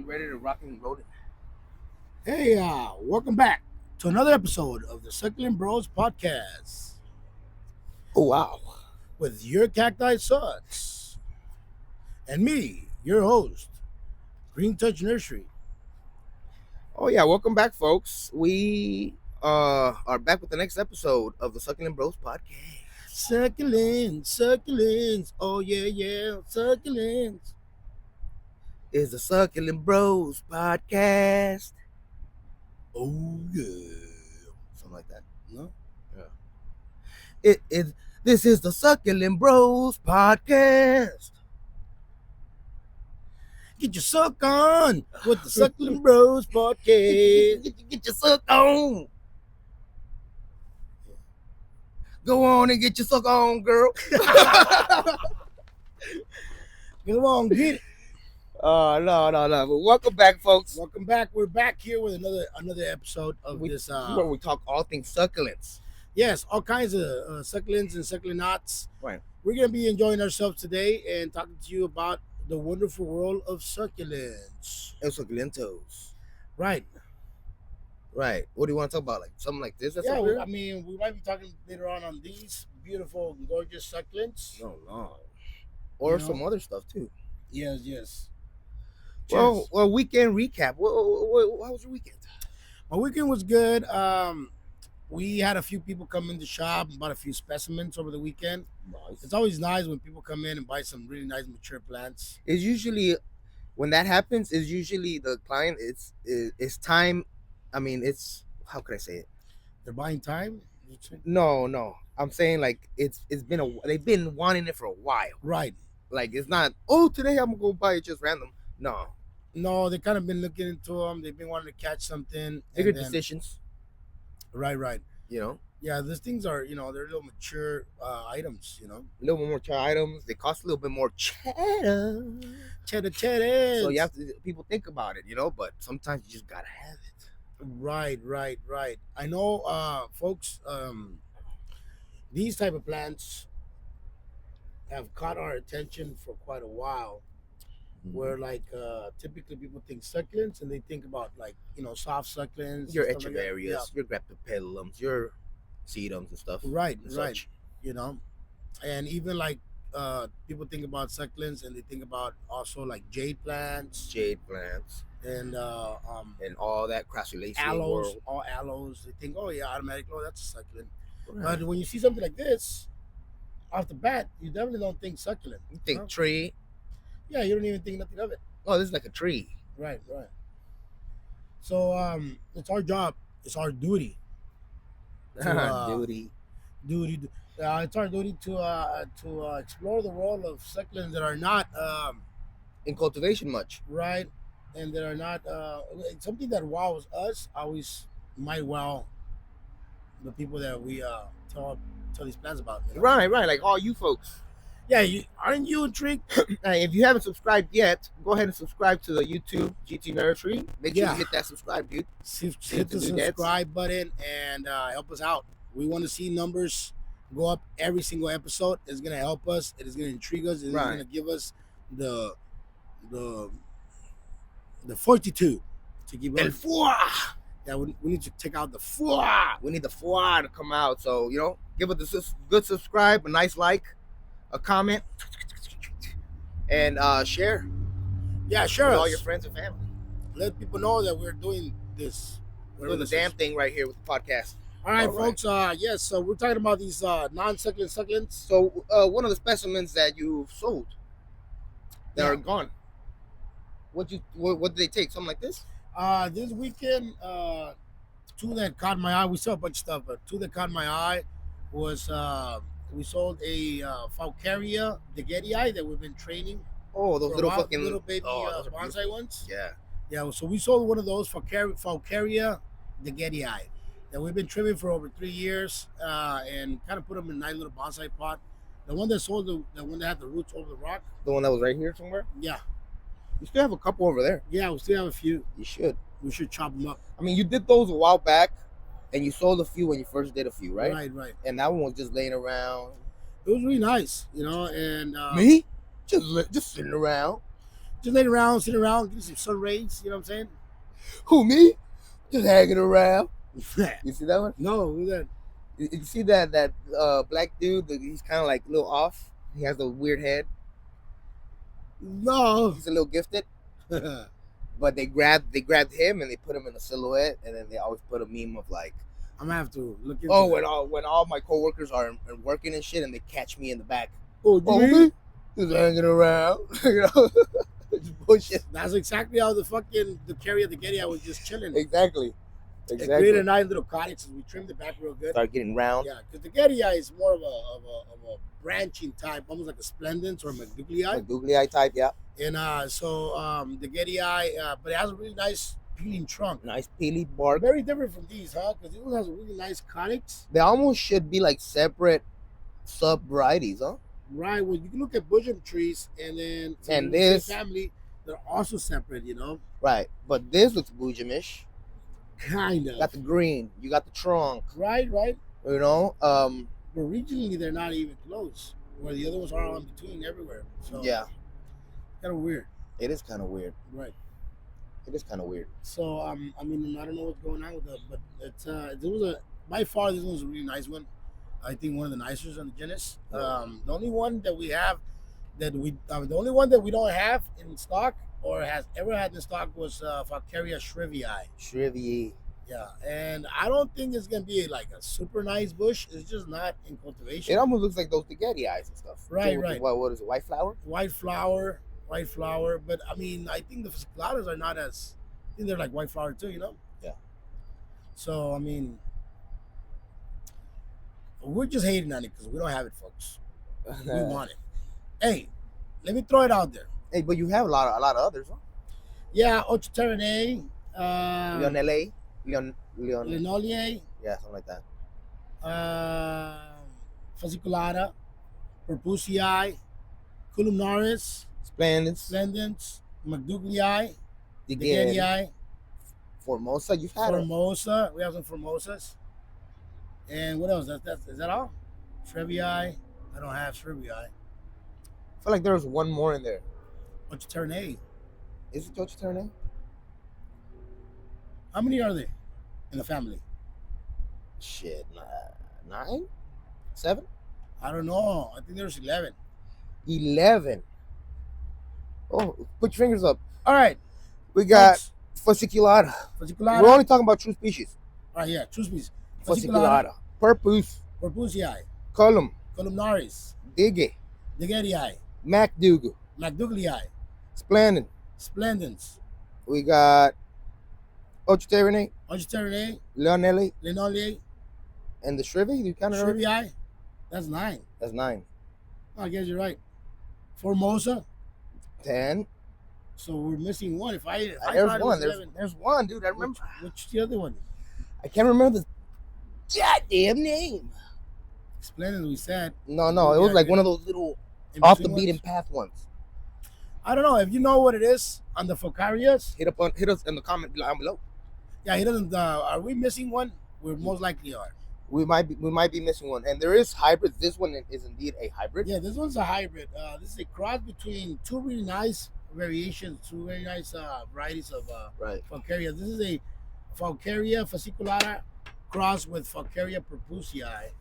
ready to rock and roll it. Hey, welcome back to another episode of the Succulent Bros podcast Oh, wow. with your cacti sons and me, your host, Green Touch Nursery. Oh, yeah. Welcome back, folks. We are back with the next episode of the Succulent Bros podcast. Succulents, oh yeah, succulents. Is the Succulent Bros podcast. Oh yeah. Something like that. No? This is the Succulent Bros podcast. Get your suck on with the Succulent Bros podcast. Get your suck on. Go on and get your suck on, girl. Come on, get it. No. But welcome back, folks. Welcome back. We're back here with another episode of This this. is where we talk all things succulents. Yes, all kinds of succulents and succulents. Right. We're going to be enjoying ourselves today and talking to you about the wonderful world of succulents. El succulentos. Right. Right. What do you want to talk about? Like something like this? Yeah, I mean, we might be talking later on these beautiful, gorgeous succulents. No. Or some other stuff too. Yes. Well, weekend recap. How was your weekend? My weekend was good. We had a few people come in the shop and bought a few specimens over the weekend. Nice. It's always nice when people come in and buy some really nice mature plants. It's usually when that happens. Is usually the client. It's time. I mean, it's how can I say it? They're buying time. No. I'm saying like they've been wanting it for a while. Right. Like it's not. Oh, today I'm gonna go buy it just random. No, they kind of been looking into them. They've been wanting to catch something. bigger decisions. Right. You know. Yeah, these things are, they're little mature items, A little bit more items. They cost a little bit more cheddar. Cheddar. So you have to, people think about it, but sometimes you just gotta have it. Right. I know, folks, these type of plants have caught our attention for quite a while. Where like typically people think succulents and they think about like soft succulents, your echeverias, your graptopelums, your sedums and stuff. Right. And even like people think about succulents and they think about also like jade plants, and all that crassulaceae aloes, all aloes. They think, oh yeah, automatically, oh that's a succulent. Right. But when you see something like this off the bat, you definitely don't think succulent. You think tree. Yeah, you don't even think nothing of it. Oh, this is like a tree. Right. So it's our job. It's our duty. Duty. It's our duty to explore the world of succulents that are not in cultivation much. Right, and that are not something that wows us. Always might wow the people that we tell these plants about. Right. Like all you folks. Yeah, aren't you intrigued? If you haven't subscribed yet, go ahead and subscribe to the YouTube GT Nursery. Make sure you hit that subscribe, dude. Hit the subscribe button and help us out. We want to see numbers go up every single episode. It's going to help us. It is going to intrigue us. It is going to give us the fortitude to keep El foie. Yeah, we need to take out the foie. We need the foie to come out. So, give us a good subscribe, a nice like, a comment, and share. Yeah, share with us. All your friends and family. Let people know that we're doing this. We're doing the damn thing right here with the podcast. All right, folks. Yes, so we're talking about these non-succulent succulents. So one of the specimens that you sold that are gone. What did they take? Something like this? This weekend, two that caught my eye. We saw a bunch of stuff, but two that caught my eye was we sold a Falcaria Degetii that we've been training. Oh, those little baby bonsai ones. Yeah. So we sold one of those Falcaria Degetii that we've been trimming for over 3 years, and kind of put them in a nice little bonsai pot. The one that sold the one that had the roots over the rock. The one that was right here somewhere. Yeah. You still have a couple over there. Yeah, we still have a few. You should. We should chop them up. I mean, you did those a while back. And you sold a few when you first did a few, right? Right. And that one was just laying around. It was really nice, and me just sitting around. Just laying around, sitting around, getting some sun rays. You know what I'm Who, me? Just hanging around. saying? You see that one? No, who's that? You see that black dude? He's kind of like a little off. He has a weird head. No. He's a little gifted. But they grabbed him and they put him in a silhouette, and then they always put a meme of like, I'm gonna have to look into. oh, that. when all my coworkers are working and shit, and they catch me in the back. Oh, Oh, me? Just hanging around, you know, just bullshit. That's exactly how the carrier, the Getty, I was just chilling. Exactly. It created a nice little cottage, and we trimmed it back real good. Start getting round. Yeah, because the Getty is more of a branching type, almost like a Splendens or McDouglii. McDouglii type, yeah. And the Getty, but it has a really nice peeling trunk. Nice peely bark. Very different from these, huh? Because this one has a really nice conics. They almost should be like separate sub varieties, huh? Right. Well, you can look at Bosom trees, and then And this family, they're also separate, you know. right, but this looks Boojamish. Kind of. Got the green. You got the trunk. Right. You know, But regionally, they're not even close. Where the other ones are all in between everywhere. So yeah, kind of weird. it is kind of weird. Right. It is kind of weird. So I mean, I don't know what's going on with that, but by far this one was a really nice one. I think one of the nicest on the genus. The only one that we have the only one that we don't have in stock or has ever had in stock was Falcaria shrivii. Shrivii. Yeah, and I don't think it's gonna be like a super nice bush. It's just not in cultivation. It almost looks like those spaghetti eyes and stuff. Right, So, right. What is it? White flower? White flower. But I mean, I think the fasciculatas are not as. I think they're like white flower too, you know. Yeah. So I mean, we're just hating on it because we don't have it, folks. We want it. Hey, let me throw it out there. Hey, but you have a lot of others, huh? Yeah, Ochterinae, Leonele, Linoleae, yeah, something like that. Fasciculata, Purpuseae, Columnaris, Splendens, McDouglii, Degerii, Formosa, you've had them. Formosa. We have some Formosas. And what else? Is that all? Shrivii. I don't have Shrivii. I feel like there was one more in there. Ochterinae. Is it Ochterinae? How many are there in the family? Shit, 9? 7? I don't know. I think there's 11. 11. Oh, put your fingers up. All right. We got Fasciculata. Fasciculata. We're only talking about true species. All right, yeah, true species. Fasciculata. Purpuseae. Columnaris. Degerii. McDouglii. Splendens. We got Ochterinae. Linoleae. And the Shrivii. You kind of Shrivii. That's 9. That's 9. Oh, I guess you're right. Formosa. 10. So we're missing one. If I there's one. There's one, dude. I remember. Which the other one? I can't remember the goddamn name. Splendens, we said. No. It was like one of those little off the beaten path ones. I don't know if you know what it is on the Falcarias. Hit us in the comment down below. Yeah, he doesn't. Are we missing one? We most likely are. We might be missing one, and there is hybrids. This one is indeed a hybrid. Yeah, this one's a hybrid. This is a cross between two really nice variations, two very nice varieties of Falcaria. This is a Falcaria fasciculata cross with Falcaria purpuseae,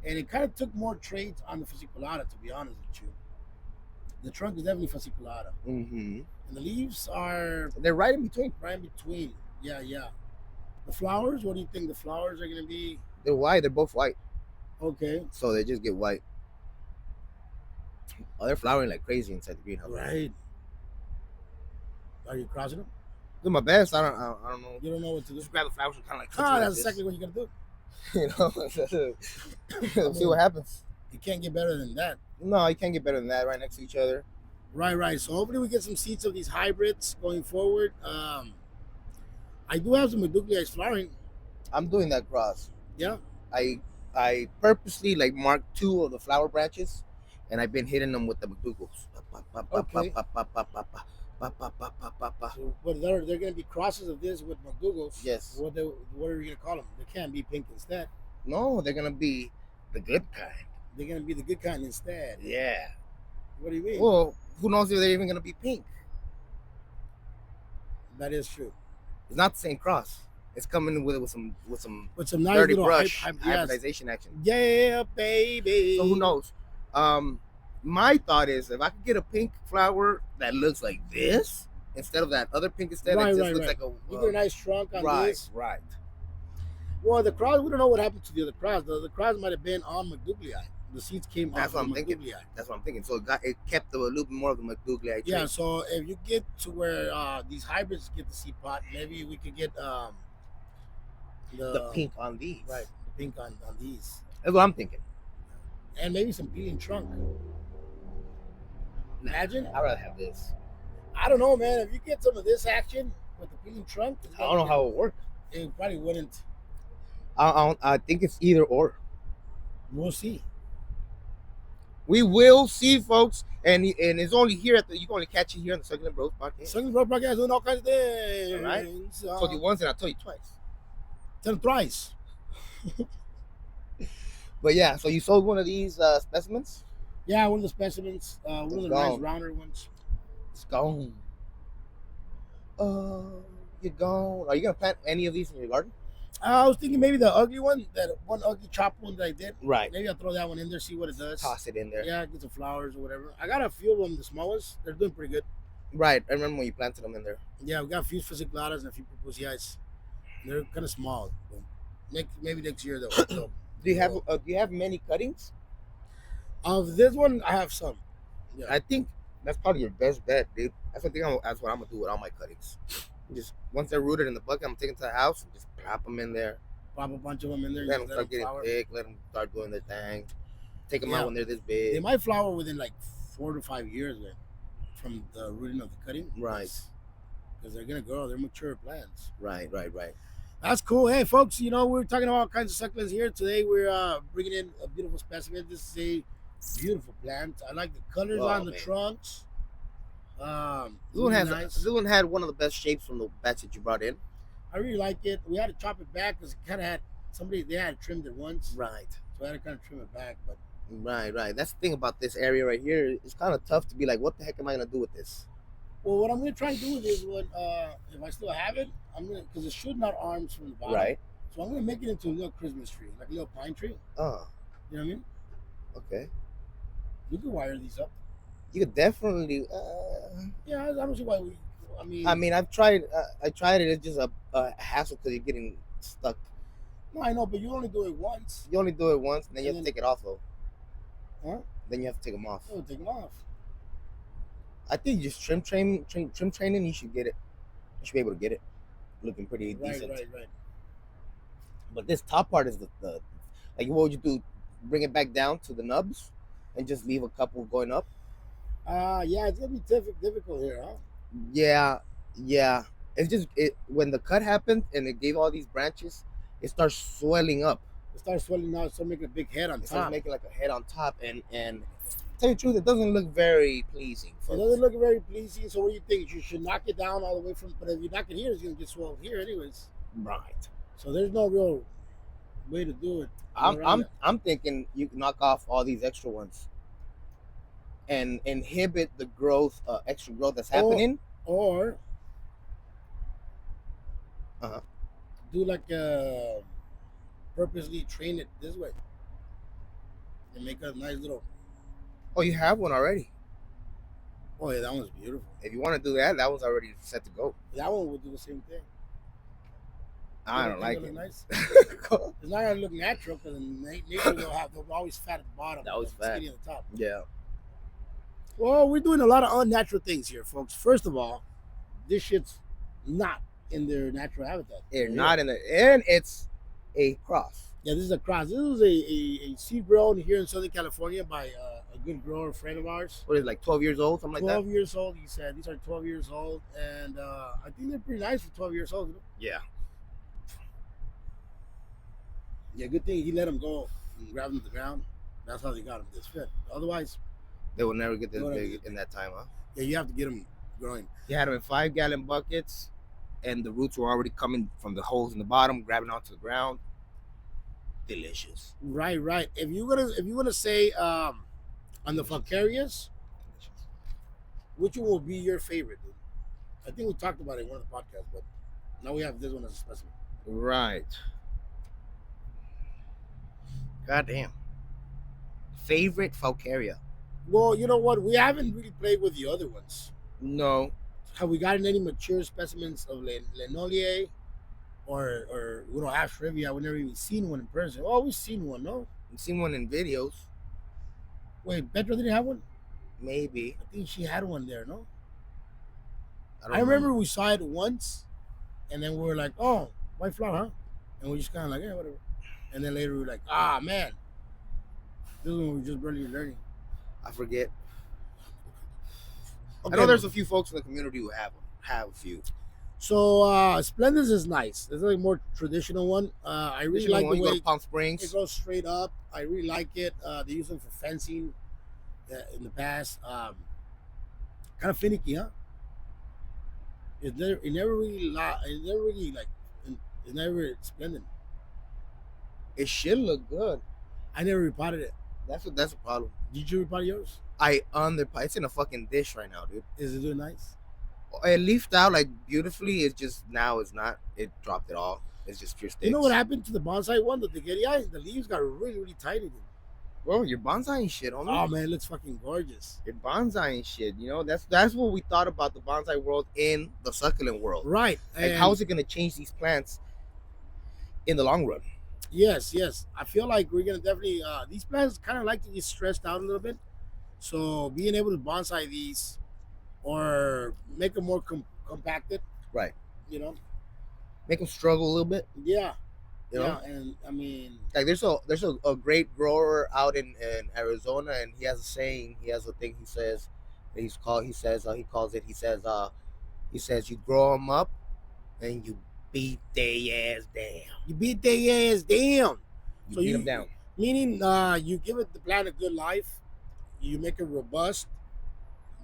and it kind of took more traits on the fasciculata, to be honest with you. The trunk is definitely fasciculata, mm-hmm. and the leaves they're right in between. Right in between. Yeah. The flowers. What do you think? The flowers are gonna be? They're white. They're both white. Okay. So they just get white. Oh, they're flowering like crazy inside the greenhouse. Right. Are you crossing them? Do my best. I don't know. You don't know what to do. Just grab the flowers and kind of like. That's exactly what you're gonna do. You know, see what happens. You can't get better than that. No, you can't get better than that. Right next to each other. Right. So hopefully we get some seeds of these hybrids going forward. I do have some McDouglii flowering. I'm doing that cross. Yeah. I purposely like marked 2 of the flower branches, and I've been hitting them with the McDougalls. Okay. So what they're going to be crosses of this with McDougalls. Yes. What are you going to call them? They can't be pink instead. No, they're going to be the good kind. They're going to be the good kind instead. Yeah. What do you mean? Well, who knows if they're even going to be pink? That is true. It's not the same cross. It's coming with some With some nice dirty little brush yes. hybridization action. Yeah, baby. So who knows? My thought is if I could get a pink flower that looks like this instead of that other pink instead, Right, it just right, looks right. like You get a nice trunk on right, this. right. Well, the cross, we don't know what happened to the other cross. The other cross might have been on McDougley. The seeds came That's off what of I'm thinking. McDougley. That's what I'm thinking. So it kept a little bit more of the McDougley trait. Yeah, so if you get to where these hybrids get the seed pot, maybe we could get the pink on these. Right, the pink on these. That's what I'm thinking. And maybe some peeling trunk. Imagine. I'd rather have this. I don't know, man. If you get some of this action with the peeling trunk, I don't know how it works. It probably wouldn't. I think it's either or. We'll see. We will see, folks. And it's only here you can only catch it here on the Succulent Bros podcast. Succulent Bros podcast doing all kinds of things. All right. I told you once and I told you twice. Tell them thrice. But yeah, so you sold one of these specimens? Yeah, one of the specimens. One of the nice rounder ones. It's gone. You're gone. Are you gonna plant any of these in your garden? I was thinking maybe the ugly one, that one ugly chop one that I did. Right. Maybe I'll throw that one in there, see what it does. Toss it in there. Yeah, get some flowers or whatever. I got a few of them, the small ones. They're doing pretty good. Right. I remember when you planted them in there. Yeah, we got a few fasciculadas and a few purpuseas. They're kind of small. Maybe next year though. Do you have many cuttings? Of this one, I have some. Yeah. I think that's probably your best bet, dude. That's what I'm gonna do with all my cuttings. Just once they're rooted in the bucket, I'm taking to the house and just plop them in there. Plop a bunch of them in there. Let them start getting thick. Let them start doing their thing. Take them out when they're this big. They might flower within like 4 to 5 years, man, from the rooting of the cutting. Right. Because they're gonna grow. They're mature plants. Right. That's cool. Hey, folks, we're talking about all kinds of succulents here. Today we're bringing in a beautiful specimen. This is a beautiful plant. I like the colors on the trunks. This one had one of the best shapes from the batch that you brought in. I really like it. We had to chop it back because it kind of had they had trimmed it once. Right. So I had to kind of trim it back. But right. That's the thing about this area right here. It's kind of tough to be like, what the heck am I gonna do with this? Well, what I'm gonna try and do with this one, if I still have it, because it's shooting out arms from the bottom. Right. So I'm gonna make it into a little Christmas tree, like a little pine tree. You know what I mean? Okay. You can wire these up. You could definitely. Yeah, I don't see why we. I mean, I've tried. I tried it. It's just a hassle because you're getting stuck. No, I know, but you only do it once. You only do it once, and then you have to take it off, though. Huh? Then you have to take them off. Oh, take them off. I think just trim training. You should get it. You should be able to get it, looking pretty decent. Right. But this top part is the like, what would you do? Bring it back down to the nubs, and just leave a couple going up. Yeah, it's gonna be difficult here, huh? Yeah. It's just when the cut happened and it gave all these branches, it starts swelling up. It starts swelling out, so making a big head on top. It starts making like a head on top, and tell you the truth, it doesn't look very pleasing. It doesn't look very pleasing. So what do you think? You should knock it down all the way from, but if you knock it here, it's gonna get swelled here, anyways. Right. So there's no real way to do it. I'm thinking you can knock off all these extra ones and inhibit the growth, extra growth that's happening. Or do like purposely train it this way and make a nice little. Oh, you have one already. Oh yeah, that one's beautiful. If you want to do that, that one's already set to go. That one will do the same thing. I don't like it. Nice? It's not gonna look natural because nature they'll always fat at the bottom. Always fat. Skinny at the top. Yeah. Well, we're doing a lot of unnatural things here, folks. First of all, this shit's not in their natural habitat. They're not in it, and it's a cross. Yeah, this is a cross. This is a seed grown here in Southern California by a good grower, friend of ours. What is it, like 12 years old, something like that? 12 years old, he said. These are 12 years old, and I think they're pretty nice for 12 years old. Yeah. Yeah, good thing he let them go and grab them to the ground. That's how they got them this fit. Otherwise, they will never get this big in that time, huh? Yeah, you have to get them growing. You had them in 5-gallon buckets, and the roots were already coming from the holes in the bottom, grabbing onto the ground. Delicious. Right. If you wanna say on the Falcarius, which one will be your favorite, dude? I think we talked about it in one of the podcasts, but now we have this one as a specimen. Right. Goddamn. Favorite Falcaria? Well, you know what? We haven't really played with the other ones. No. Have we gotten any mature specimens of Lenolier or Ash Rivia? We've never even seen one in person. Oh, we've seen one, no? I've seen one in videos. Wait, Petra didn't have one? Maybe. I think she had one there, no? I I remember we saw it once, and then we were like, oh, white flower, huh? And we just kind of like, yeah, whatever. And then later we were like, ah, man. This one we just barely learning. I forget. Okay, I know there's a few folks in the community who have a few. So Splendors is nice. It's like a more traditional one. I really like the way Palm Springs. it goes straight up. I really like it. They use them for fencing in the past. Kind of finicky, huh? It never really splendid. It should look good. I never repotted it. That's a problem. Did you repot yours? It's in a fucking dish right now, dude. Is it doing nice? It leafed out like beautifully. It's just now it's not. It dropped it all. It's just pure sticks. You know what happened to the bonsai one, the Daguerreai? The leaves got really, really tight in it. Bro, your bonsai and shit, homie. Oh man, it looks fucking gorgeous. Your bonsai and shit. You know, that's what we thought about the bonsai world in the succulent world. Right. Like, how is it gonna change these plants in the long run? Yes. I feel like we're gonna definitely these plants kind of like to get stressed out a little bit. So being able to bonsai these or make them more compacted, right? You know, make them struggle a little bit. Yeah. You know? Yeah, and I mean, like there's a great grower out in Arizona, and he has a saying. He has a thing. He says, he says you grow them up, and you beat their ass down. You beat their ass down. So beat them down. Meaning, you give the plant a good life. You make it robust.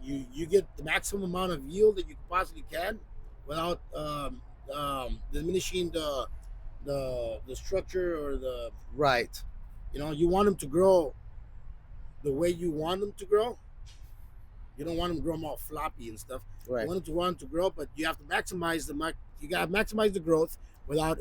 You get the maximum amount of yield that you possibly can, without diminishing the structure or the right. You know, you want them to grow the way you want them to grow. You don't want them to grow them all floppy and stuff. Right. You want them to grow, but you have to maximize you got to maximize the growth without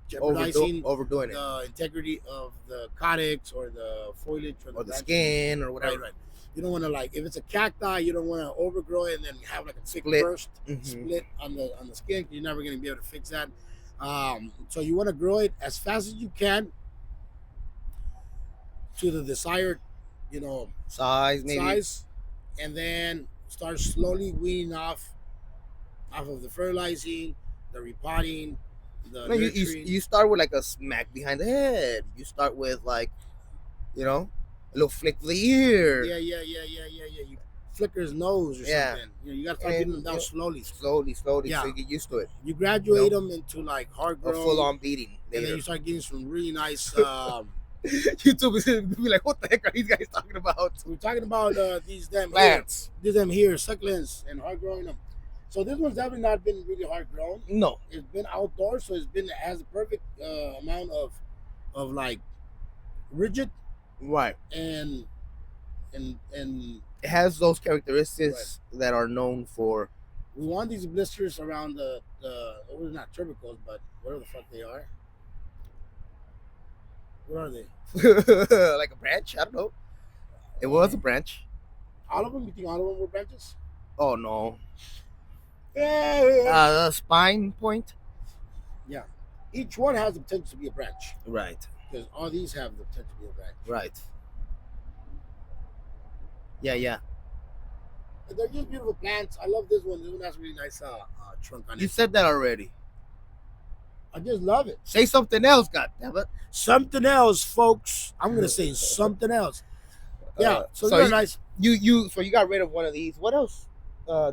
jeopardizing overdoing the integrity of the caudex or the foliage or the skin or whatever. Right. You don't want to, like, if it's a cacti, you don't want to overgrow it and then have like a thick burst split on the skin. You're never going to be able to fix that. So you want to grow it as fast as you can to the desired, size, and then start slowly weaning off of the fertilizing, the repotting, you start with like a smack behind the head. You start with like, a little flick of the ear. Yeah. You flicker his nose or something. You got to start getting them down slowly, yeah. So you get used to it. You graduate them into like hard growth, a full-on beating, and then you start getting some really nice. YouTube is gonna be like, what the heck are these guys talking about? We're talking about these damn plants, succulents, and hard growing them. So this one's definitely not been really hard grown. No, it's been outdoors, so it has a perfect amount of like rigid, right, and it has those characteristics that are known for. We want these blisters around the not tubercles, but whatever the fuck they are. What are they? Like a branch? I don't know. It was a branch. All of them? You think all of them were branches? Oh no. Yeah. The spine point. Yeah. Each one has the potential to be a branch. Right. Because all these have the potential to be a branch. Right. Yeah. They're just beautiful plants. I love this one. This one has a really nice trunk on it. You said that already. I just love it. Say something else, goddammit. Something else, folks. I'm gonna say something else. Yeah. So they're nice. So you got rid of one of these. What else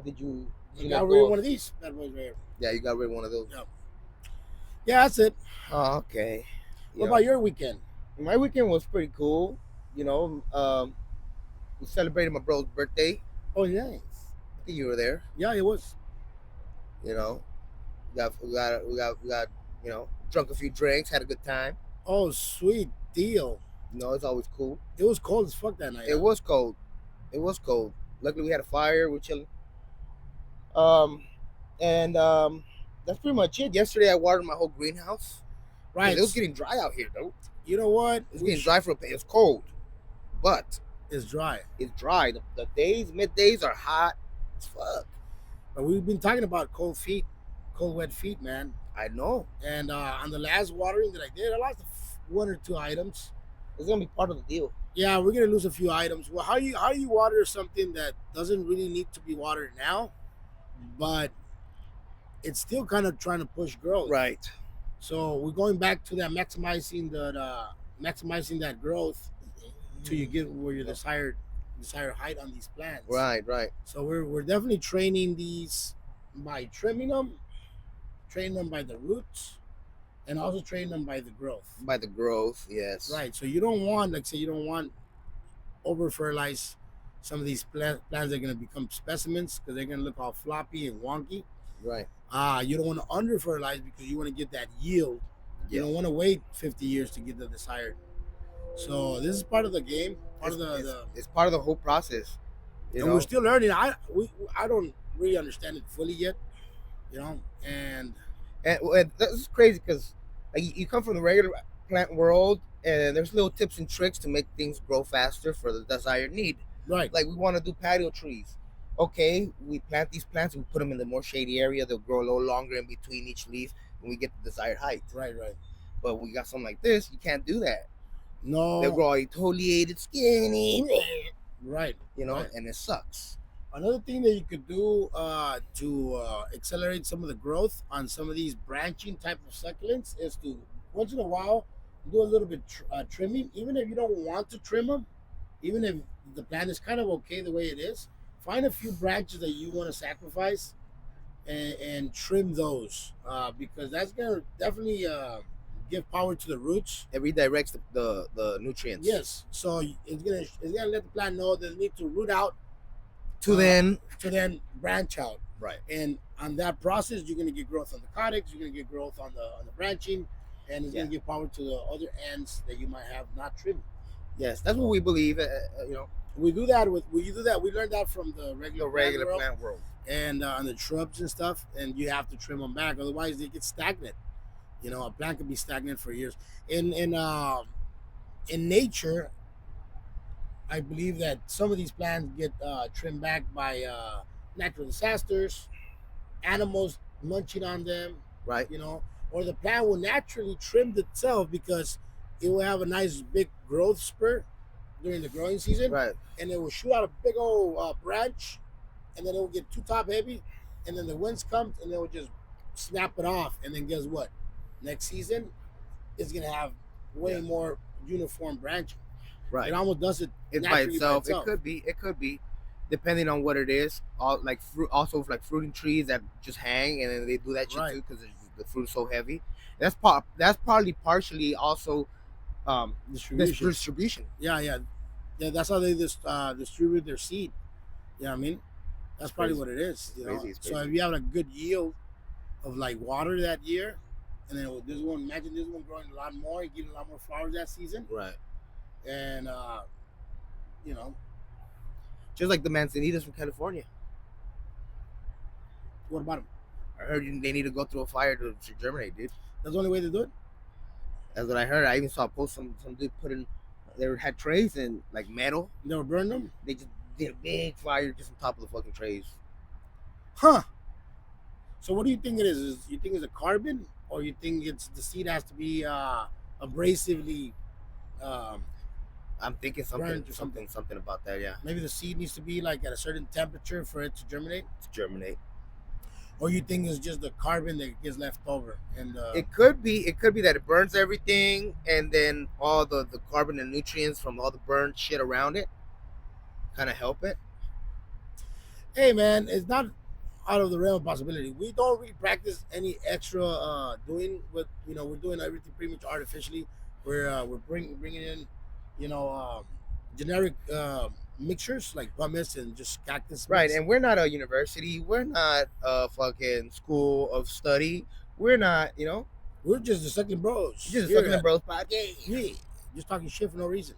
did you? You got rid of one of these. That was rare. Yeah, you got rid of one of those. Yeah, that's it. Oh, okay. What about your weekend? My weekend was pretty cool. We celebrated my bro's birthday. Oh, nice. I think you were there. Yeah, it was. We got drunk a few drinks, had a good time. Oh, sweet deal. It's always cool. It was cold as fuck that night. It was cold. Luckily, we had a fire. We're chilling. Um, and that's pretty much it. Yesterday, I watered my whole greenhouse because Right. it was getting dry out here, though. You know what? It's getting dry for it's cold, but It's dry. it's dry. The days, middays are hot as fuck. But we've been talking about cold feet, cold wet feet, man. I know. And on the last watering that I did, I lost one or two items. It's gonna be part of the deal. Yeah, we're gonna lose a few items. Well, how you water something that doesn't really need to be watered now, but it's still kind of trying to push growth. Right. So we're going back to that maximizing that growth till you get where your desired height on these plants. Right. Right. So we're definitely training these by trimming them, training them by the roots, and also training them by the growth. By the growth, yes. Right. So you don't want, like say, you don't want over fertilize some of these plants that are going to become specimens because they're going to look all floppy and wonky. Right. You don't want to under fertilize because you want to get that yield. You don't want to wait 50 years to get the desired. So this is part of the game. It's part of the whole process. And we're still learning. I don't really understand it fully yet. And this is crazy because like, you come from the regular plant world, and there's little tips and tricks to make things grow faster for the desired need. Right. Like we want to do patio trees. Okay, we plant these plants and we put them in the more shady area. They'll grow a little longer in between each leaf, and we get the desired height. Right. But we got something like this, you can't do that. No. They'll grow exfoliated, skinny. Right. Right. And it sucks. Another thing that you could do to accelerate some of the growth on some of these branching type of succulents is to once in a while do a little bit trimming, even if you don't want to trim them, even if the plant is kind of okay the way it is. Find a few branches that you want to sacrifice and trim those because that's gonna definitely give power to the roots. It redirects the nutrients. Yes, so it's gonna let the plant know that it needs to root out to then branch out. Right. And on that process, you're gonna get growth on the cotics. You're gonna get growth on the branching, and it's gonna give power to the other ends that you might have not trimmed. Yes, that's what we believe. We do that we learned that from the regular plant world, and on the shrubs and stuff, and you have to trim them back, otherwise they get stagnant. A plant can be stagnant for years. In nature, I believe that some of these plants get trimmed back by natural disasters, animals munching on them, right? Or the plant will naturally trim itself because it will have a nice big growth spurt during the growing season, right? And it will shoot out a big old branch, and then it will get too top heavy, and then the winds come and it will just snap it off, and then guess what? Next season, it's gonna have way more uniform branching. Right. It almost does it by itself. It could be, depending on what it is. All like fruit, also like fruiting trees that just hang, and then they do that shit too because the fruit is so heavy. That's probably partially also distribution. Yeah. That's how they distribute their seed. You know what I mean? That's probably what it is. So if you have a good yield of like water that year, and then imagine this one growing a lot more, and getting a lot more flowers that season. Right. And just like the manzanitas from California. What about them? I heard they need to go through a fire to germinate, dude. That's the only way to do it. That's what I heard. I even saw a post some dude put in. They had trays and like metal. They were burning them. They just did a big fire just on top of the fucking trays. Huh. So what do you think it is? You think it's a carbon, or you think it's the seed has to be abrasively? I'm thinking something about that. Yeah. Maybe the seed needs to be like at a certain temperature for it to germinate. Or you think it's just the carbon that gets left over, and it could be that it burns everything, and then all the carbon and nutrients from all the burned shit around it kind of help it. Hey man, it's not out of the realm of possibility. We don't really practice any extra doing what we're doing everything pretty much artificially. We're bringing in generic mixtures like pumice and just cactus. Right, and we're not a university. We're not a fucking school of study. We're not, We're just the Succulent Bros. Just the Succulent Bros podcast. Yeah, just talking shit for no reason.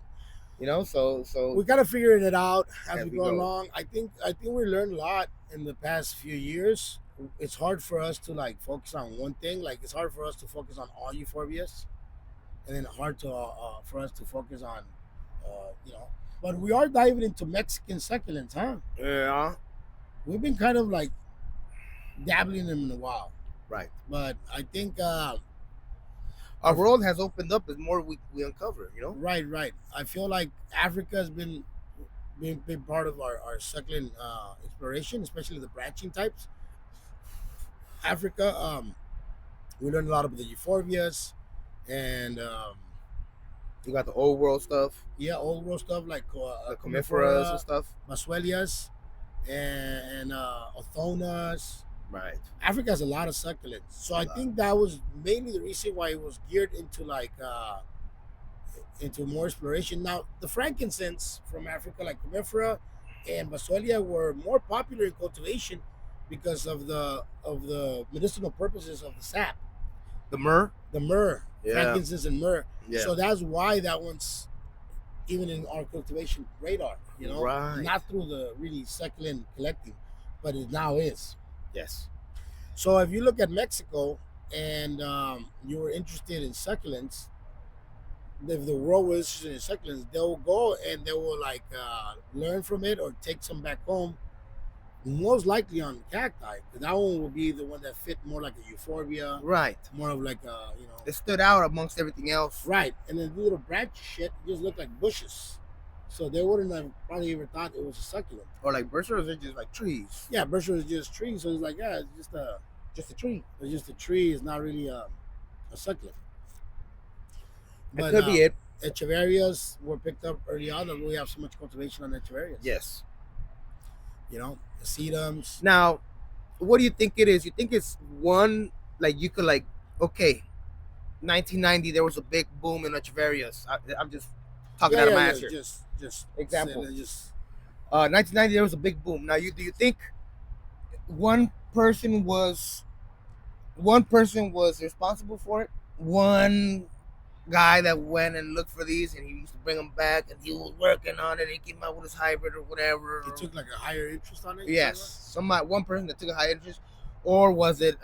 So we gotta figure it out as as we we go go. along. I think we learned a lot in the past few years. It's hard for us to like focus on one thing. Like it's hard for us to focus on all euphorbias, and then hard to for us to focus on, you know. But we are diving into Mexican succulents, huh? Yeah, We've been kind of like dabbling in them in a while, right. but I think Our world has opened up as more we uncover. right. I feel like Africa has been part of our succulent exploration, especially the branching types. Africa, we learned a lot about the euphorbias and You got the old world stuff, yeah, old world stuff like the comiferas and comifera, stuff. basuelias, and othonas. Right. Africa has a lot of succulents, so A I lot. think that was mainly the reason why it was geared into like into more exploration. Now, the frankincense from Africa, like comifera and basuelia, were more popular in cultivation because of the medicinal purposes of the sap, The myrrh. the myrrh, Yeah. frankincense and myrrh. Yeah. So that's why that one's even in our cultivation radar. Right. Not through the really succulent collecting, but it now is. Yes. So if you look at Mexico and you were interested in succulents, if the world was interested in succulents, they will go and they will like learn from it or take some back home. Most likely on cacti, because that one will be the one that fit more like a euphorbia, Right. more of like a It stood out amongst everything else. right. And then the little branch shit just looked like bushes, so they wouldn't have probably ever thought it was a succulent. Or like bursaries are just like trees. Yeah, bush was just trees, so it's like yeah, Just a tree. it's just a tree. It's not really a succulent. It But could be it. echeverias were picked up early on, and we have so much cultivation on echeverias. Yes. The sedums. Now, what do you think it is? You think it's one like you could like okay, 1990 there was a big boom in Echeverrias. I'm just talking out of my ass here. Just Example. just 1990 there was a big boom. Now, do you think one person was responsible for it? One guy that went and looked for these and he used to bring them back and he was working on it and he came out with his hybrid or whatever. he took like a higher interest on it. Yes, one person that took a high interest, or was it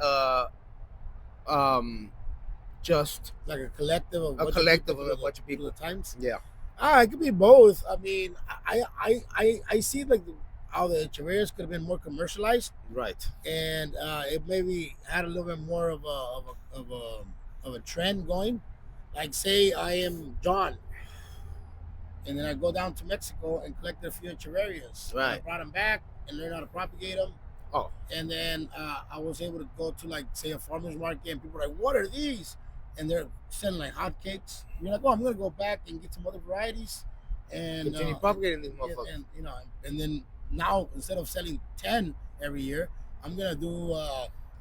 just like a collective of a collective of a bunch of people at times. Yeah. It could be both. I mean, I see like how the Echeverias could have been more commercialized, Right. and it maybe had a little bit more of a trend going. Like, say I am John, and then I go down to Mexico and collect a few Echeverias. Right. I brought them back and learned how to propagate them. Oh. And then I was able to go to like say a farmer's market and people are like, "What are these?" And they're selling like hotcakes. You're like, "Oh, I'm gonna go back and get some other varieties." And Continue propagating these motherfuckers. and then now instead of selling 10 every year, I'm gonna do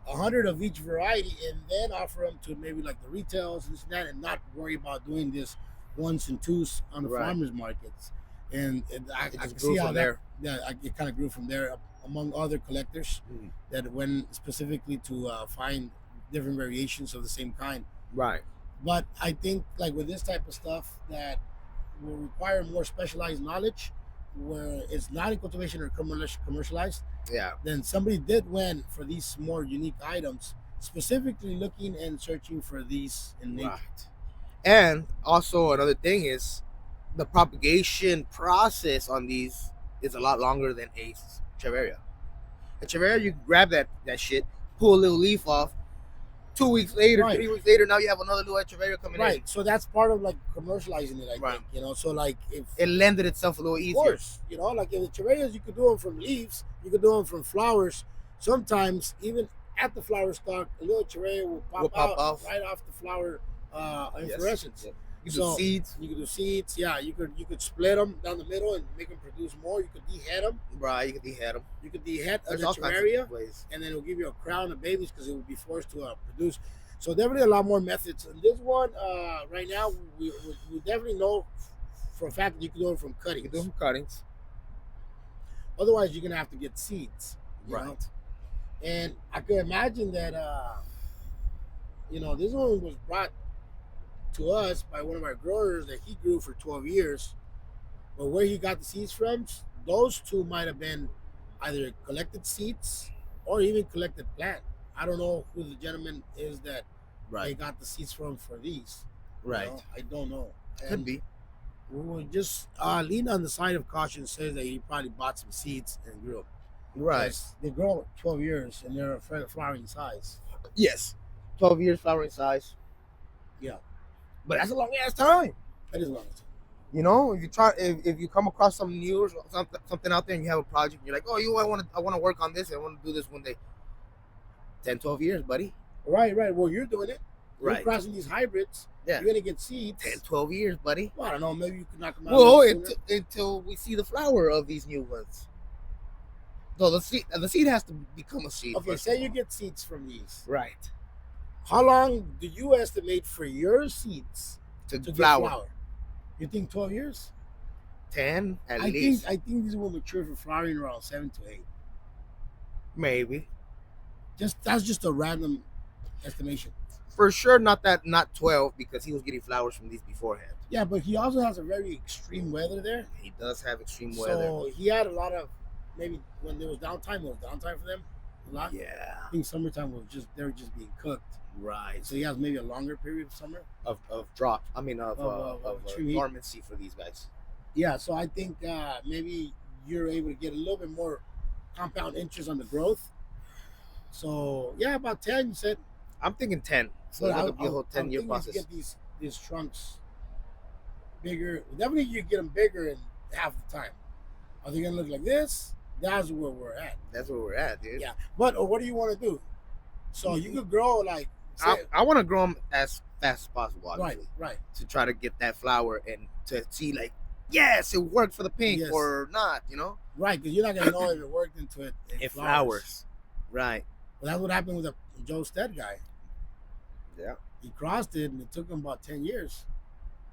100 of each variety and then offer them to maybe like the retails and this and that, and not worry about doing this ones and twos on the Right. farmers markets. And I It can just see grew how from that there. it kind of grew from there among other collectors Mm. that went specifically to find different variations of the same kind. Right. But I think like with this type of stuff that will require more specialized knowledge, where it's not in cultivation or commercialized, Yeah. then somebody did win for these more unique items, specifically looking and searching for these in nature. Right. And also another thing is the propagation process on these is a lot longer than a Echeveria. Echeveria, you grab that shit, pull a little leaf off. 2 weeks later, Right. 3 weeks later, now you have another new Echeveria coming in. Right. So that's part of like commercializing it, I Right. think. So like if It lended itself a little of easier. course, like if the Cherarias, you could do them from leaves, you could do them from flowers. Sometimes even at the flower stalk, a little Cheraria will pop out off. right off the flower Yes. inflorescence. Yeah. You So- do seeds. You could do seeds. Yeah, you could split them down the middle and make them produce more. You could dehead them. Right, you can dehead them. You could dehead a There's all kinds Cheraria, of ways. and then it'll give you a crown of babies because it will be forced to produce. So definitely a lot more methods. And this one, right now, we definitely know for a fact that you can do it from You cuttings. can do them cuttings. Otherwise, you're gonna have to get seeds. you know? Right. And I could imagine that this one was brought to us by one of our growers that he grew for 12 years. But where he got the seeds from, those two might have been either collected seeds or even collected plant. I don't know who the gentleman is that they Right. got the seeds from for these. Right. I don't know. Could And be. we will just lean on the side of caution. Says that he probably bought some seeds and grew them Right. because they grow 12 years and they're a flowering size. Yes. 12 years flowering size. Yeah, But that's a long ass time. that is long. You know, if you come across some news or something out there and you have a project and you're like, oh, I want to work on this, I want to do this one day. 10, 12 years, buddy. Right, right. Well, you're doing it. You're Right. crossing these hybrids. Yeah. You're gonna get seeds. 10, 12 years, buddy. Well, I don't know. Maybe you could knock them out. Well, Sooner. until we see the flower of these new ones. So the seed has to become a seed. Okay, say you get seeds from these. Right. How long do you estimate for your seeds To to flower. get flower? You think 12 years? 10 at I least. think these will mature for flowering around 7 to 8. Maybe. That's just a random estimation. For sure not 12 because he was getting flowers from these beforehand. Yeah, but he also has a very extreme weather there. He does have extreme weather. So he had a lot of, maybe when there was downtime, for them. A lot. Yeah. I think summertime was they were just being cooked. Right. So he has maybe a longer period of summer. Of drop. I mean of extreme heat. dormancy for these guys. Yeah, so I think maybe you're able to get a little bit more compound interest on the growth. So yeah, about 10 you said. I'm thinking 10. So But it'll be a whole 10-year I'm thinking process. to get these trunks bigger. Definitely you get them bigger in half the time. Are they gonna look like this? That's where we're at. That's where we're at, dude. Yeah, but what do you want to do? So you could grow like. I want to grow them as fast as possible, obviously. Right. To try to get that flower and to see like, yes, it worked for the pink Yes. or not, you know? Right, because you're not gonna know if it worked into it. It flowers. Right. Well, that's what happened with the Joe Stead guy. Yeah. He crossed it, and it took him about 10 years.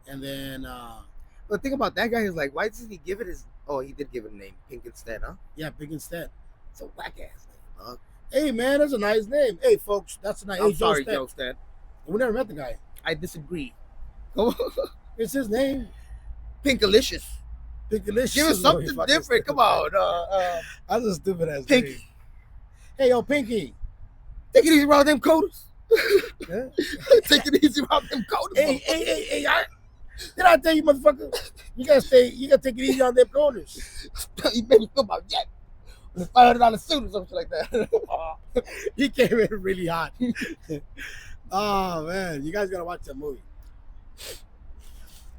And then, But the thing about that guy is like, why did he give it his? Oh, he did give it a name, Pink instead, huh? yeah, Big instead. It's a whack ass name, huh? Hey, man, that's a nice name. Hey, folks, that's a nice. I'm Hey, sorry, Joe Joe Stead. We never met the guy. I disagree. Come on. It's his name. Pinkalicious. Pinkalicious. Give us something different. Come on. That's a stupid ass Pinky. name. Hey, yo, Pinky. Take it easy around them coders. Yeah. Take it easy around them coders. Hey, did I tell you, motherfucker? You gotta take it easy on them corners. You made me feel about Jack. The $500 suit or something like that. He came in really hot. Oh man, you guys gotta watch that movie.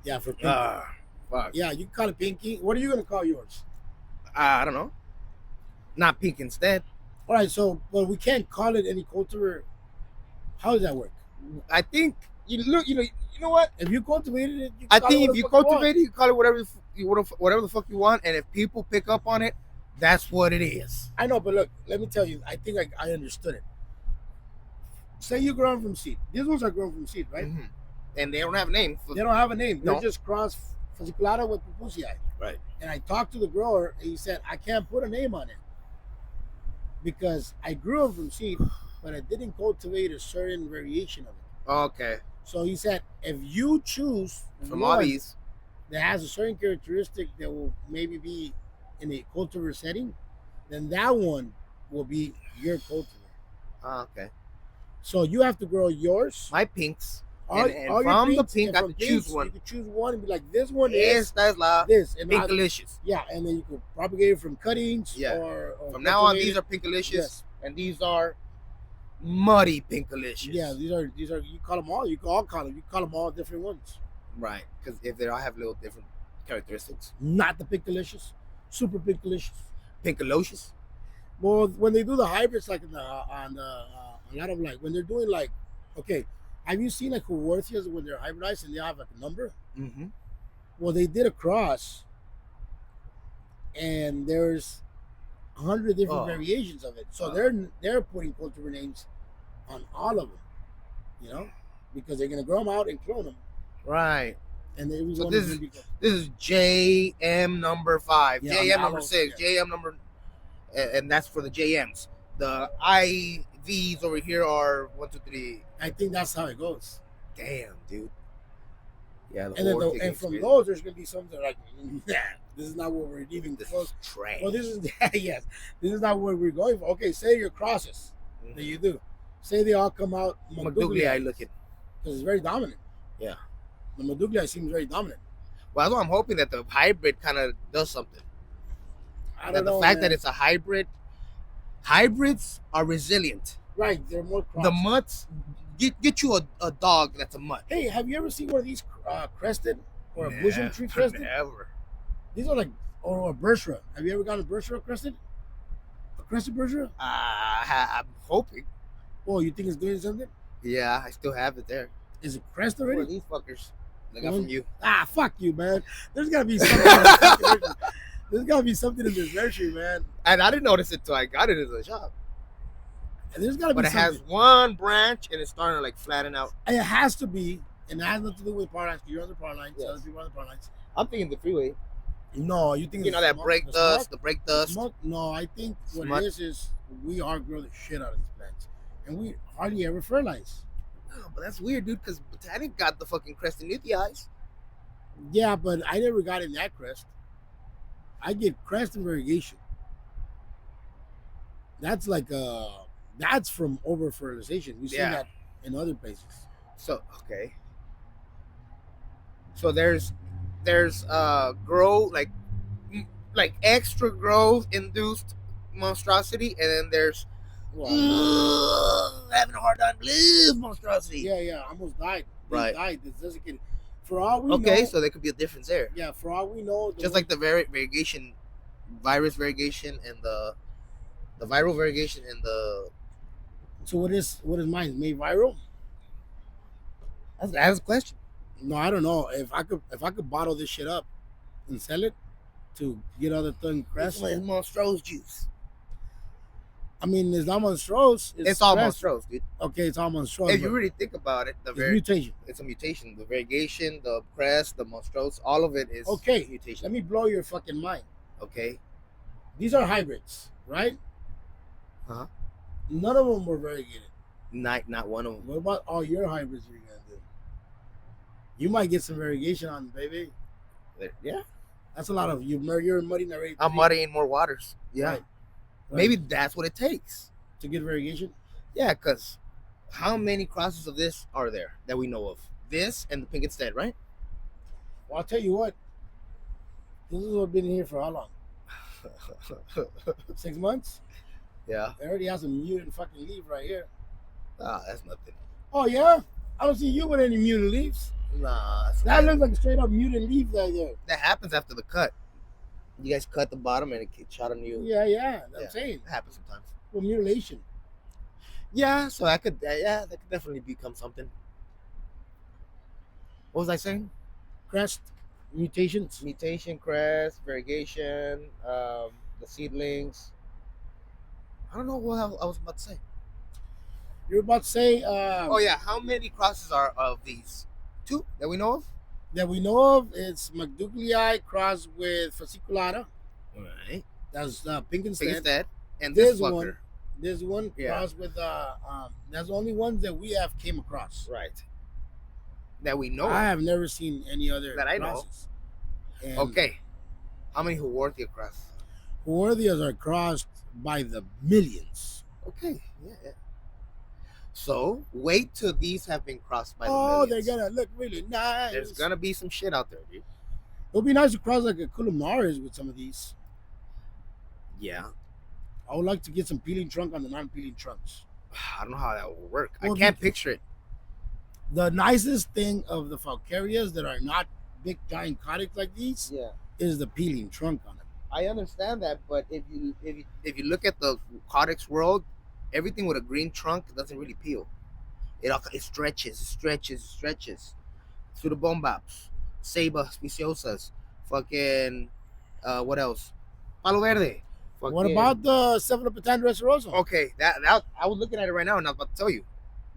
Yeah, for Pinky. Fuck. Yeah, you can call it Pinky. What are you gonna call yours? I don't know. Not Pink instead. All right, so but we can't call it any cultivar. How does that work? I think you know what? If you cultivated it, you I call think it if you whatever the fuck cultivate it, you call it whatever the fuck you want, and if people pick up on it, that's what it is. I know, but look, let me tell you. I think I understood it. Say you grow them from seed. These ones are grown from seed, right? Mm-hmm. And they don't have a name. They don't have a name. No. They're just cross Succulent with Pupusi. Right. And I talked to the grower, and he said I can't put a name on it because I grew them from seed, but I didn't cultivate a certain variation of it. Okay. So he said, if you choose From all these. that has a certain characteristic that will maybe be in a cultivar setting, then that one will be your cultivar. Okay. So you have to grow yours. My pinks. All And your from the pinks, pink, and I from have to choose pinks, one. You can choose one and be like, this one is Esta es la this. And Pinkalicious. yeah, and then you can propagate it from cuttings. Yeah. Or From now on, cultivate these it. are Pinkalicious, Yes. and these are muddy Pinkalicious. Yeah, these are. You call them all. You can all call them. You call them all different ones. Right, because if they all have little different characteristics. Not the Pinkalicious, super Pinkalicious. Pinkalicious. Well, when they do the hybrids, like on a lot of like when they're doing like, okay, have you seen like Huertias when they're hybridized and they have like a number? Mm-hmm. Well, they did a cross, and there's 100 different variations of it. So they're putting cultivar names on all of them, you know, because they're gonna grow them out and clone them. Right. And they So this is JM number 5, Yeah, JM on number those, 6, JM number, and that's for the JMs. The IVs over here are 1, 2, 3. I think that's how it goes. Damn, dude. Yeah, the And then whole thing and is from crazy. those, there's gonna be some that are like, nah, this is not what we're even This close. is trash. Well, this is yes, this is not what we're going for. Okay, say your crosses that you do. Say they all come out McDougley looking. because it's very dominant. Yeah. The Meduglii seems very dominant. Well, that's what I'm hoping that the hybrid kind of does something. I That don't know. the fact man. that it's a hybrid, hybrids are resilient. Right, they're more crossed. The mutts, get you a dog that's a mutt. Hey, have you ever seen one of these crested or a bosom tree crested? Never. These are like, or a bursra. Have you ever gotten a bursra crested? A crested bursra? I'm hoping. Oh, you think it's doing something? Yeah, I still have it there. Is it crest What are already? these fuckers? I got from you. Ah, fuck you, man. There's gotta be something. There's gotta be something in this nursery, man. And I didn't notice it till I got it in the shop. There's gotta But be it something. has one branch and it's starting to like flatten out. And it has to be, and it has nothing to do with power lines. You're on the power lines. Yes. Other people are on the power lines. I'm thinking the freeway. No, you think You it's know that smoke- brake the dust, smoke? the brake The dust. smoke? No, I think what Smut. it is we are grow the shit out of these plants, and we hardly ever fertilize. No, but that's weird, dude, because Botanic got the fucking crest and eyes. Yeah, but I never got in that crest. I get crest and variegation. That's like that's from over fertilization. We've seen Yeah. that in other places. So okay. So there's grow like extra growth induced monstrosity, and then there's having a hard time to live monstrosity. Yeah, almost died. They Right. died. This doesn't get. For all we know. Okay, so there could be a difference there. Yeah, for all we know. Just like the variegation, virus variegation, and the viral variegation, and the. So what is mine? Made viral? That's a question. No, I don't know. If I could bottle this shit up and sell it to get other thing crest. It's monstrose juice. I mean, it's not monstrose. It's all crest. monstrose, dude. Okay, it's all monstrose. If you really think about it, it's mutation. It's a mutation. The variegation, the crest, the monstrose, all of it is mutation. Let me blow your fucking mind. Okay. These are hybrids, right? Huh? None of them were variegated. Not one of them. What about all your hybrids you're gonna do? You might get some variegation on them, baby. Yeah. That's a lot of you're muddying already. I'm muddying more waters. Yeah. Right. Maybe that's what it takes to get variegation. Yeah, because how many crosses of this are there that we know of? This and the pink instead, right? Well, I'll tell you what. This is what been here for how long? 6 months? Yeah. They already has a mutant fucking leaf right here. Ah, that's nothing. Oh yeah? I don't see you with any mutant leaves. Nah. That looks like a straight up mutant leaf right there. That happens after the cut. You guys cut the bottom and it shot on you. Yeah. I'm saying. It happens sometimes. Well, mutilation. Yeah, so that could definitely become something. What was I saying? Crest, mutations. Mutation, crest, variegation, the seedlings. I don't know what I was about to say. You're about to say. Oh yeah, how many crosses are of these? 2 that we know of. That we know of, it's McDouglii crossed with fasciculata. All right. That's pink instead. And this fucker. one. This one crossed with that's the only ones that we have came across. Right. That we know. I have never seen any other that I crosses. know. Okay. How many Haworthia crosses? Haworthias are crossed by the millions. Okay. Yeah. So wait till these have been crossed by the millions. Oh, they're gonna look really nice. There's gonna be some shit out there, dude. It'll be nice to cross like a Culinaris with some of these. Yeah. I would like to get some peeling trunk on the non-peeling trunks. I don't know how that will work. Well, I can't picture it. The nicest thing of the Falcarias that are not big giant conics like these is the peeling trunk on them. I understand that, but if you look at the Codex world, everything with a green trunk doesn't really peel. It stretches. Pseudobombaps, Ceiba speciosas, fucking what else? Palo verde. What about the Cephalopatandra resorosa? Okay, that I was looking at it right now and I was about to tell you.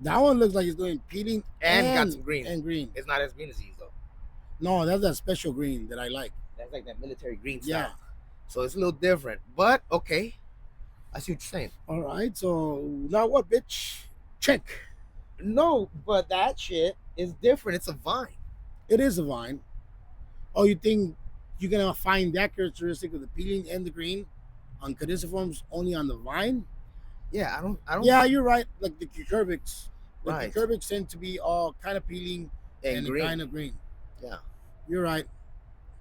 That one looks like it's doing peeling and got some green. And green. It's not as green as these though. No, that's that special green that I like. That's like that military green style. Yeah. So it's a little different. But okay. I see what you're saying. All right, so now what, bitch? Check. No, but that shit is different. It's a vine. It is a vine. Oh, you think you're gonna find that characteristic of the peeling and the green on caduciforms only on the vine? Yeah, I don't. Yeah, you're right. Like the cucurbics, the Right. cucurbics tend to be all kind of peeling And and green. kind of green. Yeah. You're right.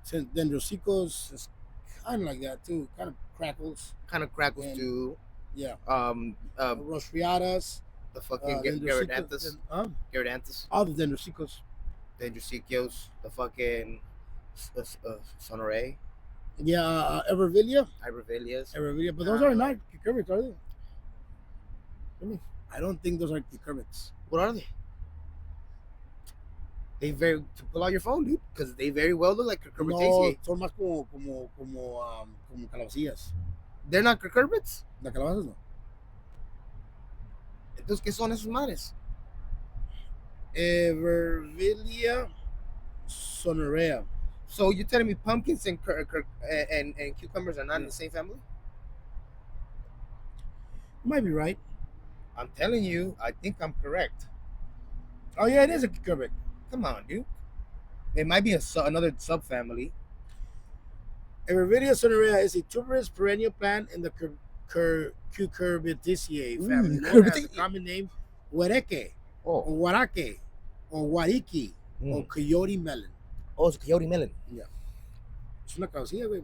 Since dendrosicos is kind of like that too. Kind of crackles. Kind of crackles And too. yeah, rosriadas, The fucking dendrosicos, Gyaradanthus. Gyaradanthus. all the dendrosicos. Dendrosicyos. The fucking Sonoray. Yeah, Evervillia, Ibervilleas. Evervillia, but those are not cucurbics, are they? What do you mean? I don't think those are cucurbics. What are they? They very to pull out your phone, dude, because they very well look like No, cucurbitaceae. son más como calabacillas. They're not cucurbits. Las calabazas no. Entonces, ¿qué son esas madres? Evervillia sonorea. So you're telling me pumpkins and and cucumbers are not in the same family? You might be right. I'm telling you, I think I'm correct. Oh yeah, it is a cucurbic. Come on, dude. It might be another subfamily. Evervillia sonorea is a tuberous perennial plant in the Cucurbitaceae family. Known as the common name huereque, or Oh, huaraque, or huariqui, or coyote melon. oh, it's coyote melon. Yeah. Es una cabecilla, güey.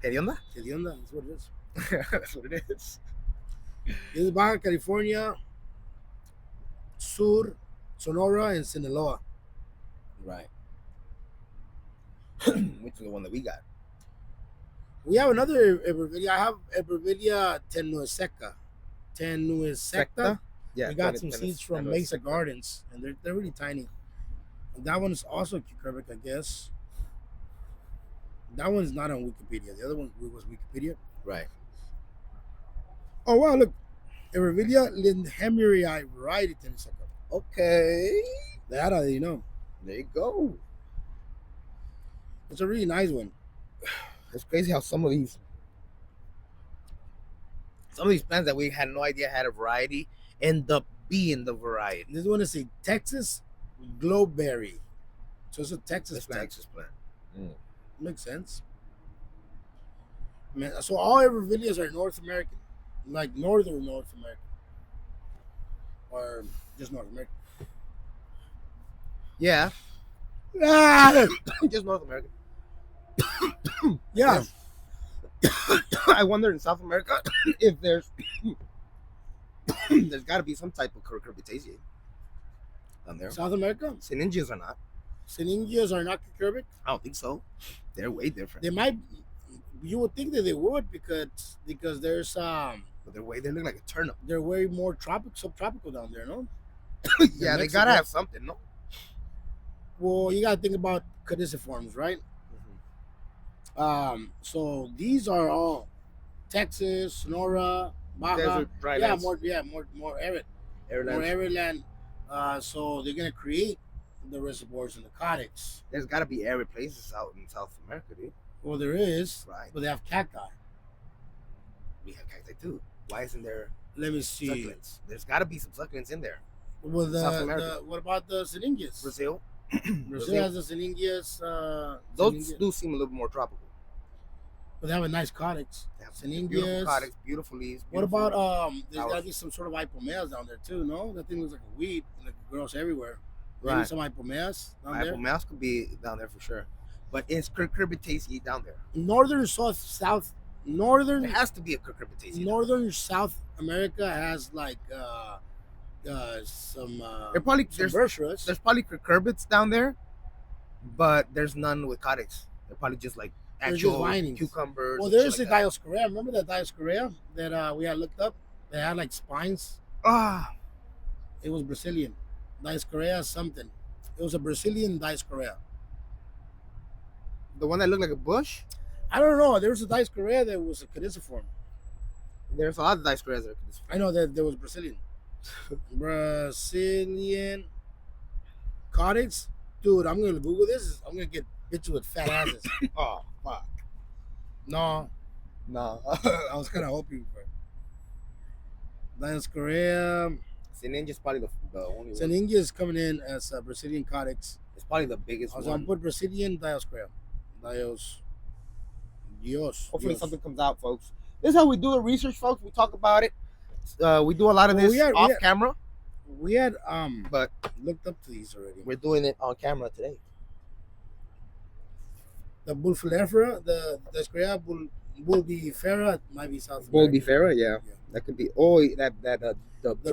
Hedionda? Hedionda, that's what it is. That's what it is. This is Baja California, Sur, Sonora, and Sinaloa. Right. Which is the one that we got. We have another Evervillia. I have Evervillia tenuiseca. Tenuisecta. Yeah. We got some seeds from Mesa Gardens, and they're really tiny. And that one is also cucurbic, I guess. That one's not on Wikipedia. The other one was Wikipedia. Right. Oh wow, look, Evervillia lindhemerii variety tenuiseca. Okay. That I didn't know. There you go. It's a really nice one. It's crazy how some of these plants that we had no idea had a variety end up being the variety. This one is a Texas globeberry. So it's a Texas plant. Texas plant. Makes sense. Man, so all Evervillias are North American, like northern North America, or just North America. Yeah. Ah! Just North America. Yeah. I wonder in South America if there's got to be some type of cucurbitaceae down there. South America, Syningias are not. Syningias are not cucurbic. I don't think so. They're way different. They might. You would think that they would because there's But they look like a turnip. they're way more subtropical down there, no? Yeah, they gotta have something, no? Well, you gotta think about caduciforms, right? So these are all Texas, Sonora, Baja. Desert, dry Yeah, lands. more arid. Arid More lands. arid land. So they're gonna create the reservoirs and the cotics. There's gotta be arid places out in South America, dude. Well, there is, Right. but they have cacti. We have cacti too. Why isn't there Let me see. succulents? There's gotta be some succulents in there. Well, South America. what about the Syningias? Brazil. Brazil has the Syningias. Those Syningias, do seem a little more tropical. but they have a nice cotics. They have Syningias. beautiful cotics, beautiful leaves. What beautiful- about There's flowers. gotta be some sort of ipomeas down there too. No, that thing looks like a weed. Like it grows everywhere. Maybe Right. some ipomeas down there. Mouse could be down there for sure, but it's cucurbitaceae down there. Northern There has to be a cucurbitaceae. northern South America has like some There probably some Berceras. there's probably cucurbits down there, but there's none with cotics. They're probably just like They're just actual vinings. cucumbers. Well, and there's shit the like that. Dioscorea. Remember that Dioscorea that we had looked up? That had like spines. Ah, It was Brazilian. Dioscorea something. It was a Brazilian Dioscorea. the one that looked like a bush. I don't know. There was a Dioscorea that was a caduciform. There's a lot of dioscoreas that are I know that there was Brazilian. Brazilian cotics. Dude, I'm gonna Google this. I'm gonna get bitches with fat asses. Oh fuck. No, No. I was kind of hoping for it. Dioscorea Sin is probably the only one. San India is coming in as Brazilian Codex. It's probably the biggest I'm one. put Brazilian Dioscrea. Dios. Hopefully something comes out, folks. This is how we do the research, folks. We talk about it. We do a lot of this off camera. We had but looked up to these already. We're doing it on camera today. The Bulfilefera, the Dioscrea Bulbifera might be South America. Bulbifera, yeah. That could be. Oh, the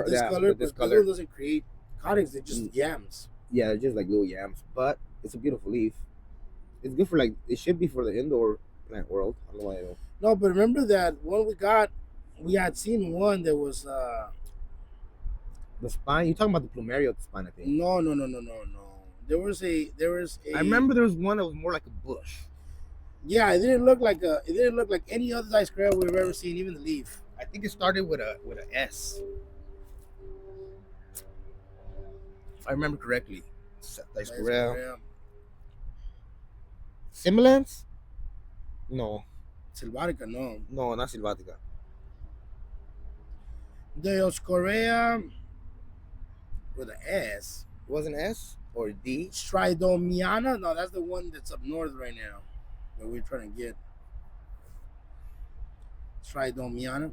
discolor. This color doesn't create codex. They're just yams. Yeah, they're just like little yams. But it's a beautiful leaf. It's good for like. It should be for the indoor plant world. I don't know why I don't. No, but remember that when we had seen one that was the spine. You're talking about the plumeria of the spine, I think. No. There was a. I remember there was one that was more like a bush. Yeah, it didn't look like any other Dioscrea we've ever seen, even the leaf. I think it started with a S. If I remember correctly. Dioscrea. Simulants? No. Silvatica, no. No, not Silvatica. Dioscrea with an S. It was an S or D? Stridomiana? No, that's the one that's up north right now that we're trying to get. Stridomiana.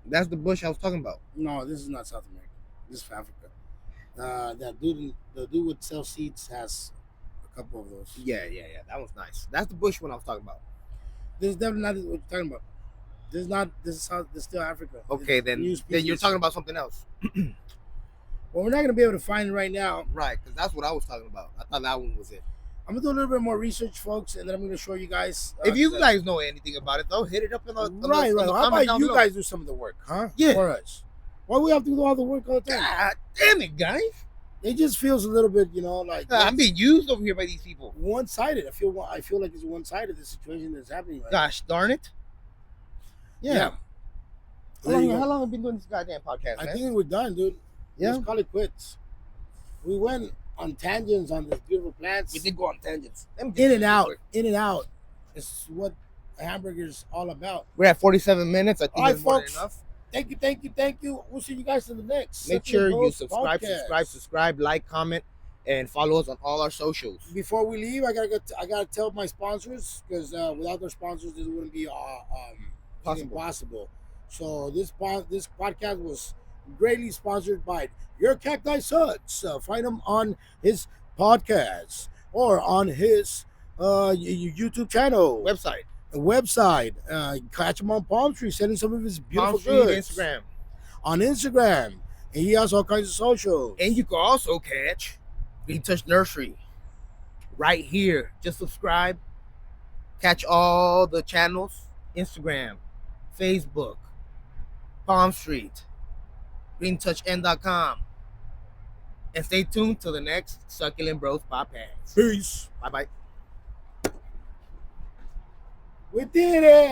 That's the bush I was talking about. No, this is not South America. This is Africa. The dude with self seeds has a couple of those. Yeah. That was nice. That's the bush one I was talking about. This is definitely not what you're talking about. This is not. This is still Africa. Okay, then you're talking about something else. Well, we're not gonna be able to find it right now. Right, because that's what I was talking about. I thought that one was it. I'm gonna do a little bit more research, folks, and then I'm gonna show you guys. If you guys know anything about it, though, hit it up in the right. How about you guys do some of the work, huh? Yeah. For us. Why we have to do all the work all the time? God damn it, guys! It just feels a little bit, like I'm being used over here by these people. One-sided. I feel like it's one-sided. The situation that's happening. Right Gosh darn it! Yeah. How long have we been doing this goddamn podcast? I think we're done, dude. Yeah. Let's call it quits. We went on tangents on these beautiful plants. We did go on tangents. In and out. It's what a hamburger's all about. We're at 47 minutes. I think that's more than enough. Thank you. We'll see you guys in the next. Make sure you subscribe, like, comment, and follow us on all our socials. Before we leave, I gotta tell my sponsors, because without their sponsors, this wouldn't be possible. So this podcast was greatly sponsored by Your Cacti Sucks. Find him on his podcast or on his YouTube channel website. Catch him on Palm Tree, sending some of his beautiful goods. On Instagram. And he has all kinds of socials. And you can also catch Green Touch Nursery right here. Just subscribe. Catch all the channels. Instagram, Facebook, Palm Street, greentouchn.com. And stay tuned to the next Succulent Bros podcast. Peace. Bye-bye. We did it.